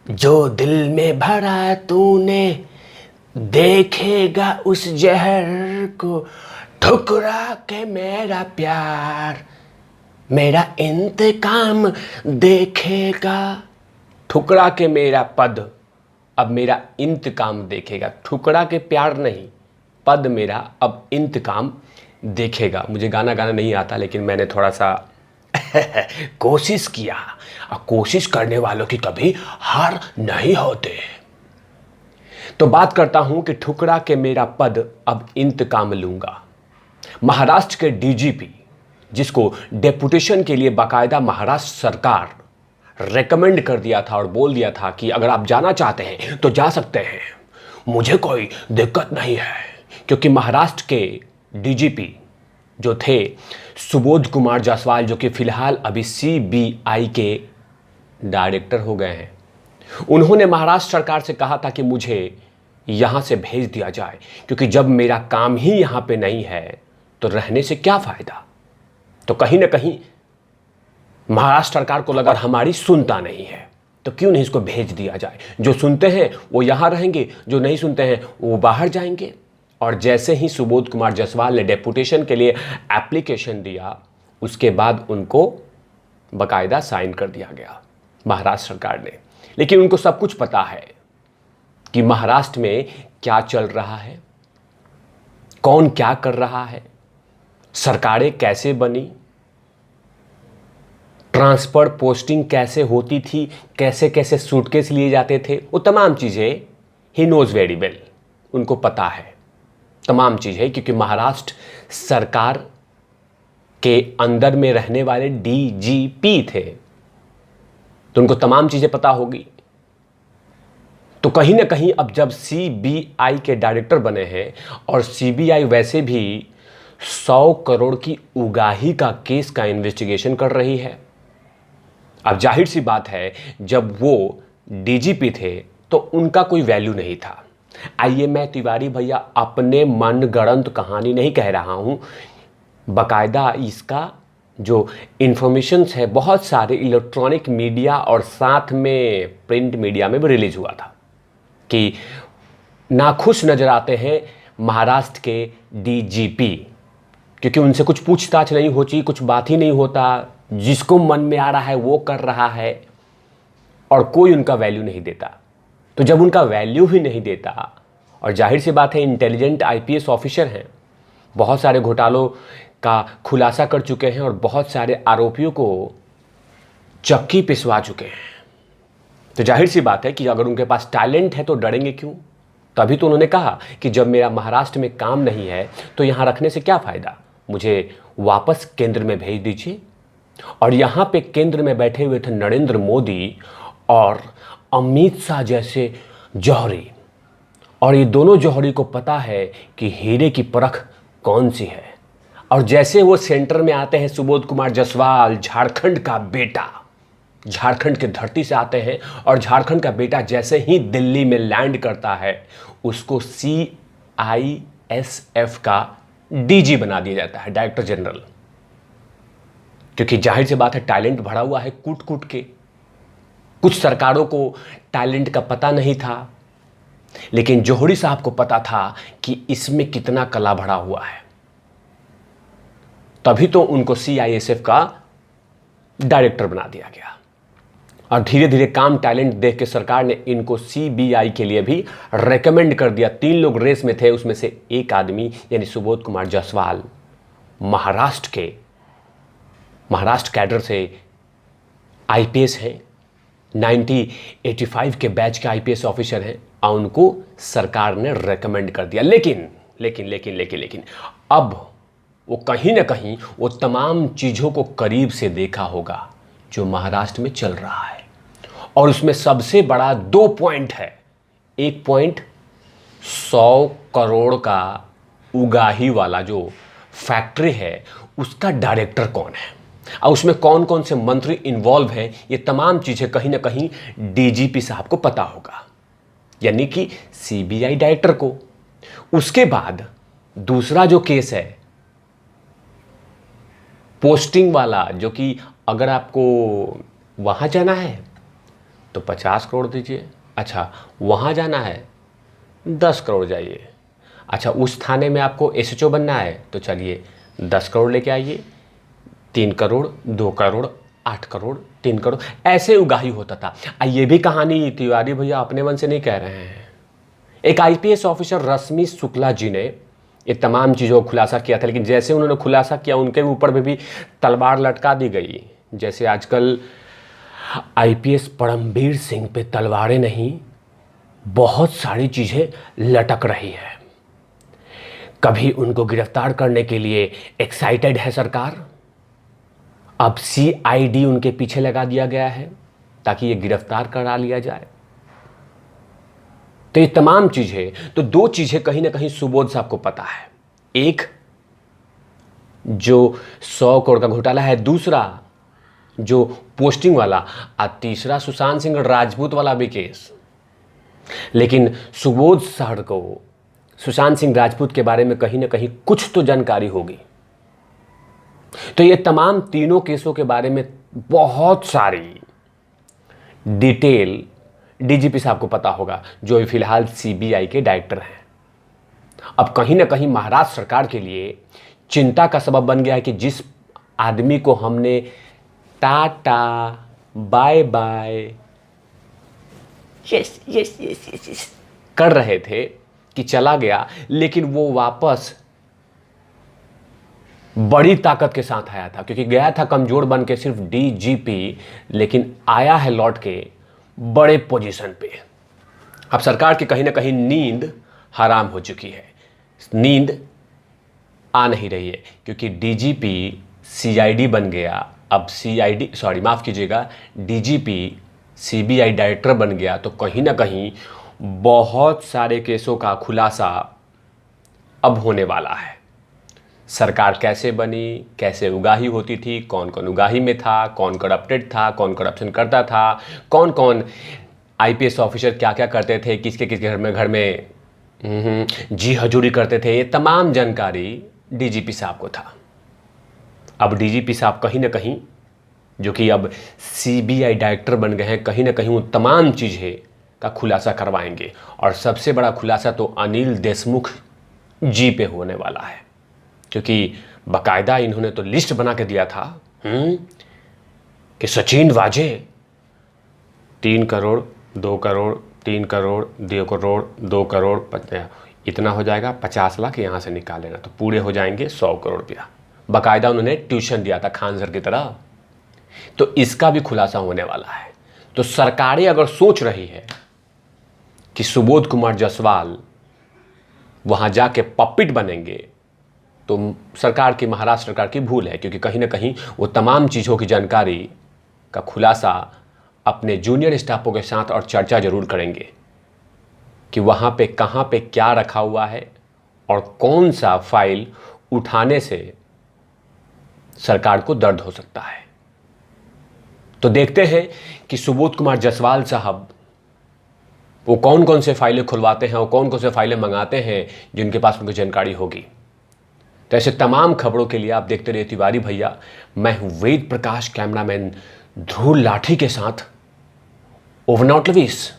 जो दिल में भरा तूने देखेगा उस जहर को, ठुकरा के मेरा प्यार मेरा इंतकाम देखेगा। ठुकरा के मेरा पद अब मेरा इंतकाम देखेगा। ठुकरा के प्यार नहीं, पद मेरा अब इंतकाम देखेगा। मुझे गाना गाना नहीं आता, लेकिन मैंने थोड़ा सा कोशिश किया, और कोशिश करने वालों की कभी हार नहीं होते। तो बात करता हूं कि ठुकरा के मेरा पद अब इंतकाम लूंगा। महाराष्ट्र के डीजीपी, जिसको डेपुटेशन के लिए बाकायदा महाराष्ट्र सरकार रेकमेंड कर दिया था और बोल दिया था कि अगर आप जाना चाहते हैं तो जा सकते हैं, मुझे कोई दिक्कत नहीं है, क्योंकि महाराष्ट्र के डीजीपी जो थे सुबोध कुमार जायसवाल, जो कि फिलहाल अभी सीबीआई के डायरेक्टर हो गए हैं, उन्होंने महाराष्ट्र सरकार से कहा था कि मुझे यहाँ से भेज दिया जाए, क्योंकि जब मेरा काम ही यहाँ पे नहीं है तो रहने से क्या फ़ायदा। तो कहीं ना कहीं महाराष्ट्र सरकार को लगा हमारी सुनता नहीं है, तो क्यों नहीं इसको भेज दिया जाए। जो सुनते हैं वो यहाँ रहेंगे, जो नहीं सुनते हैं वो बाहर जाएंगे। और जैसे ही सुबोध कुमार जायसवाल ने डेपुटेशन के लिए एप्लीकेशन दिया, उसके बाद उनको बाकायदा साइन कर दिया गया महाराष्ट्र सरकार ने। लेकिन उनको सब कुछ पता है कि महाराष्ट्र में क्या चल रहा है, कौन क्या कर रहा है, सरकारें कैसे बनी, ट्रांसफर पोस्टिंग कैसे होती थी, कैसे कैसे सूटकेस लिए जाते थे, वो तमाम चीज़ें ही नोज वेरी वेल। उनको पता है तमाम चीज़ें, क्योंकि महाराष्ट्र सरकार के अंदर में रहने वाले डीजीपी थे, तो उनको तमाम चीज़ें पता होगी। तो कहीं ना कहीं अब जब सीबीआई के डायरेक्टर बने हैं, और सीबीआई वैसे भी 100 करोड़ की उगाही का केस का इन्वेस्टिगेशन कर रही है, अब जाहिर सी बात है जब वो डीजीपी थे तो उनका कोई वैल्यू नहीं था। आइए, मैं तिवारी भैया अपने मनगढ़ंत कहानी नहीं कह रहा हूँ, बाकायदा इसका जो इन्फॉर्मेशंस है बहुत सारे इलेक्ट्रॉनिक मीडिया और साथ में प्रिंट मीडिया में भी रिलीज हुआ था कि नाखुश नजर आते हैं महाराष्ट्र के डीजीपी, क्योंकि उनसे कुछ पूछताछ नहीं होती, कुछ बात ही नहीं होता, जिसको मन में आ रहा है वो कर रहा है, और कोई उनका वैल्यू नहीं देता। तो जब उनका वैल्यू ही नहीं देता, और जाहिर सी बात है इंटेलिजेंट आईपीएस ऑफिसर हैं, बहुत सारे घोटालों का खुलासा कर चुके हैं और बहुत सारे आरोपियों को चक्की पिसवा चुके हैं, तो जाहिर सी बात है कि अगर उनके पास टैलेंट है तो डरेंगे क्यों। तभी तो उन्होंने कहा कि जब मेरा महाराष्ट्र में काम नहीं है तो यहाँ रखने से क्या फ़ायदा, मुझे वापस केंद्र में भेज दीजिए। और यहाँ पे केंद्र में बैठे हुए थे नरेंद्र मोदी और अमित शाह जैसे जौहरी, और ये दोनों जौहरी को पता है कि हीरे की परख कौन सी है। और जैसे वो सेंटर में आते हैं, सुबोध कुमार जायसवाल झारखंड का बेटा, झारखंड की धरती से आते हैं, और झारखंड का बेटा जैसे ही दिल्ली में लैंड करता है उसको सीआईएसएफ का डीजी बना दिया जाता है, डायरेक्टर जनरल, क्योंकि जाहिर सी बात है टैलेंट भरा हुआ है कूट कूट के। कुछ सरकारों को टैलेंट का पता नहीं था, लेकिन जौहरी साहब को पता था कि इसमें कितना कला भरा हुआ है, तभी तो उनको सीआईएसएफ का डायरेक्टर बना दिया गया। और धीरे धीरे काम टैलेंट देख के सरकार ने इनको सीबीआई के लिए भी रेकमेंड कर दिया। 3 लोग रेस में थे, उसमें से एक आदमी यानी सुबोध कुमार जायसवाल महाराष्ट्र कैडर से आईपीएस हैं, 1985 के बैच के आईपीएस ऑफिसर हैं, और उनको सरकार ने रेकमेंड कर दिया। लेकिन अब वो कहीं ना कहीं वो तमाम चीज़ों को करीब से देखा होगा जो महाराष्ट्र में चल रहा है, और उसमें सबसे बड़ा 2 पॉइंट है। एक पॉइंट 100 करोड़ का उगाही वाला जो फैक्ट्री है उसका डायरेक्टर कौन है, और उसमें कौन कौन से मंत्री इन्वॉल्व हैं, ये तमाम चीज़ें कहीं ना कहीं डीजीपी साहब को पता होगा, यानी कि सीबीआई डायरेक्टर को। उसके बाद दूसरा जो केस है पोस्टिंग वाला, जो कि अगर आपको वहाँ जाना है तो 50 करोड़ दीजिए। अच्छा, वहाँ जाना है 10 करोड़ जाइए। अच्छा, उस थाने में आपको एसएचओ बनना है तो चलिए 10 करोड़ लेके आइए। 3 करोड़, 2 करोड़, 8 करोड़, 3 करोड़, ऐसे उगाही होता था। ये भी कहानी तिवारी भैया अपने मन से नहीं कह रहे हैं। एक आईपीएस ऑफिसर रश्मि शुक्ला जी ने ये तमाम चीज़ों को खुलासा किया था, लेकिन जैसे उन्होंने खुलासा किया उनके ऊपर भी तलवार लटका दी गई। जैसे आजकल आईपीएस परमवीर सिंह पे तलवारें नहीं, बहुत सारी चीज़ें लटक रही है। कभी उनको गिरफ्तार करने के लिए एक्साइटेड है सरकार, अब सीआईडी उनके पीछे लगा दिया गया है ताकि ये गिरफ्तार करा लिया जाए। तो ये तमाम चीजें, तो 2 चीजें कहीं ना कहीं सुबोध साहब को पता है। एक जो 100 करोड़ का घोटाला है, दूसरा जो पोस्टिंग वाला, और तीसरा सुशांत सिंह राजपूत वाला भी केस। लेकिन सुबोध सर को सुशांत सिंह राजपूत के बारे में कहीं ना कहीं कुछ तो जानकारी होगी। तो ये तमाम तीनों केसों के बारे में बहुत सारी डिटेल डीजीपी साहब को पता होगा, जो फिलहाल सीबीआई के डायरेक्टर हैं। अब कहीं ना कहीं महाराष्ट्र सरकार के लिए चिंता का सबब बन गया है कि जिस आदमी को हमने tata bye bye yes yes yes yes yes कर रहे थे कि चला गया, लेकिन वो वापस बड़ी ताकत के साथ आया था, क्योंकि गया था कमजोर बन के सिर्फ डीजीपी, लेकिन आया है लौट के बड़े पोजीशन पे। अब सरकार की कहीं ना कहीं नींद हराम हो चुकी है, नींद आ नहीं रही है, क्योंकि डीजीपी सीआईडी बन गया। अब सीआईडी, सॉरी माफ कीजिएगा, डीजीपी सीबीआई डायरेक्टर बन गया, तो कहीं ना कहीं बहुत सारे केसों का खुलासा अब होने वाला है। सरकार कैसे बनी, कैसे उगाही होती थी, कौन कौन उगाही में था, कौन करप्टेड था, कौन करप्शन करता था, कौन कौन आईपीएस ऑफिसर क्या क्या करते थे, किसके किसके घर में जी हजूरी करते थे, ये तमाम जानकारी डीजीपी साहब को था। अब डीजीपी साहब कहीं ना कहीं, जो कि अब सीबीआई डायरेक्टर बन गए हैं, कहीं ना कहीं वो तमाम चीज़ें का खुलासा करवाएंगे। और सबसे बड़ा खुलासा तो अनिल देशमुख जी पे होने वाला है, क्योंकि बाकायदा इन्होंने तो लिस्ट बना के दिया था कि सचिन वाजे 3 करोड़, 2 करोड़, 3 करोड़, 2 करोड़, 2 करोड़, इतना हो जाएगा 50 लाख, यहाँ से निकाल लेना तो पूरे हो जाएंगे 100 करोड़ रुपया। बाकायदा उन्होंने ट्यूशन दिया था खान सर की तरह। तो इसका भी खुलासा होने वाला है। तो सरकारें अगर सोच रही है कि सुबोध कुमार जायसवाल वहां जाके पपिट बनेंगे, तो सरकार की, महाराष्ट्र सरकार की भूल है, क्योंकि कहीं ना कहीं वो तमाम चीज़ों की जानकारी का खुलासा अपने जूनियर स्टाफों के साथ और चर्चा जरूर करेंगे कि वहाँ पे कहाँ पे क्या रखा हुआ है और कौन सा फाइल उठाने से सरकार को दर्द हो सकता है। तो देखते हैं कि सुबोध कुमार जायसवाल साहब वो कौन कौन से फाइलें खुलवाते हैं और कौन कौन से फाइलें मंगाते हैं जिनके पास उनको जानकारी होगी। तो ऐसे तमाम खबरों के लिए आप देखते रहिए तिवारी भैया। मैं हूं वेद प्रकाश, कैमरामैन ध्रुव लाठी के साथ। Over now लवीस।